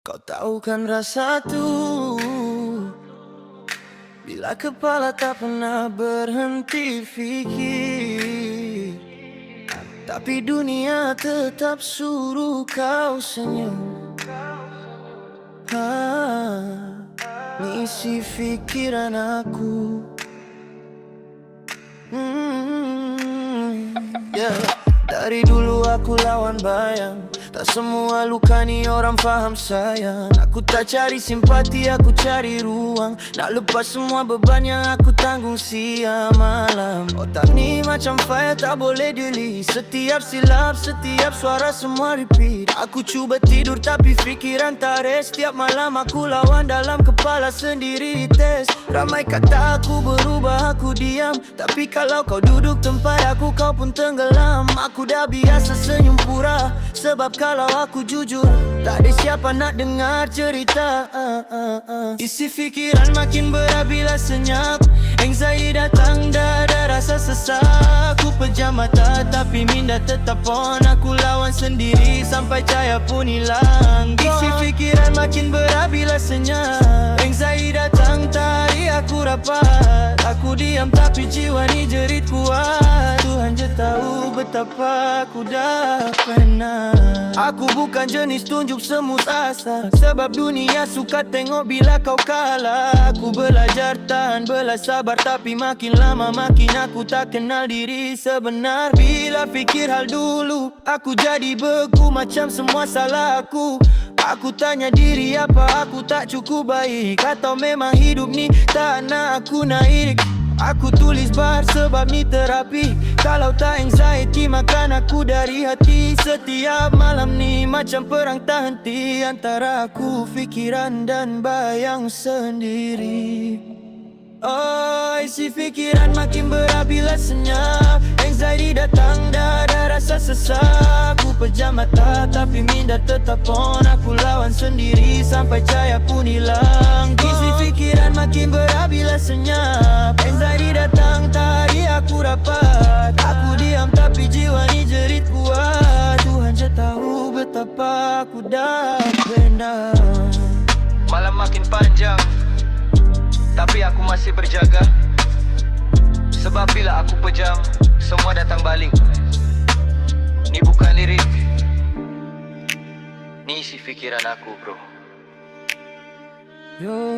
Kau tahu kan rasa tu, bila kepala tak pernah berhenti fikir, tapi dunia tetap suruh kau senyum. Misi fikiran aku. Dari dulu aku lawan bayang, tak semua luka ni orang faham sayang. Aku tak cari simpati, aku cari ruang. Nak lepas semua beban yang aku tanggung siang malam. Otak ni macam fire, tak boleh delete. Setiap silap, setiap suara semua repeat. Aku cuba tidur tapi fikiran tak rest. Setiap malam aku lawan dalam kepala sendiri tes. Ramai kata aku berubah, aku diam. Tapi kalau kau duduk tempat aku, kau pun tenggelam. Aku dah biasa senyum pura, sebab kalau aku jujur, tak ada siapa nak dengar cerita. Isi fikiran makin berat bila senyap. Anxiety datang, dah ada rasa sesak. Aku pejam mata tapi minda tetap on. Aku lawan sendiri sampai cahaya pun hilang. Isi fikiran makin berat bila senyap. Anxiety datang, tarik aku rapat. Aku diam tapi jiwa ni jerit kuat. Tuhan je tahu betapa aku dah pernah. Aku bukan jenis tunjuk semut asa, sebab dunia suka tengok bila kau kalah. Aku belajar tahan, belas sabar, tapi makin lama makin aku tak kenal diri sebenar. Bila fikir hal dulu, aku jadi beku macam semua salah aku. Aku tanya diri apa aku tak cukup baik, atau memang hidup ni tak nak aku naik. Aku tulis bar sebab ni terapi. Kalau tak anxiety makan aku dari hati. Setiap malam ni macam perang tak henti antara aku, fikiran dan bayang sendiri. Oh, isi fikiran makin berat bila senyap. Anxiety datang, dah ada rasa sesak. Aku pejam mata tapi minda tetap on. Aku lawan sendiri sampai cahaya pun hilang. Isi fikiran makin berat bila senyap. Anxiety datang, tarik aku rapat. Aku diam tapi jiwa ni jerit kuat. Tuhan je tahu betapa aku dah pernah. Malam makin panjang, tapi aku masih berjaga. Sebab bila aku pejam, semua datang balik. Ni bukan lirik, ni isi fikiran aku, bro. Yo.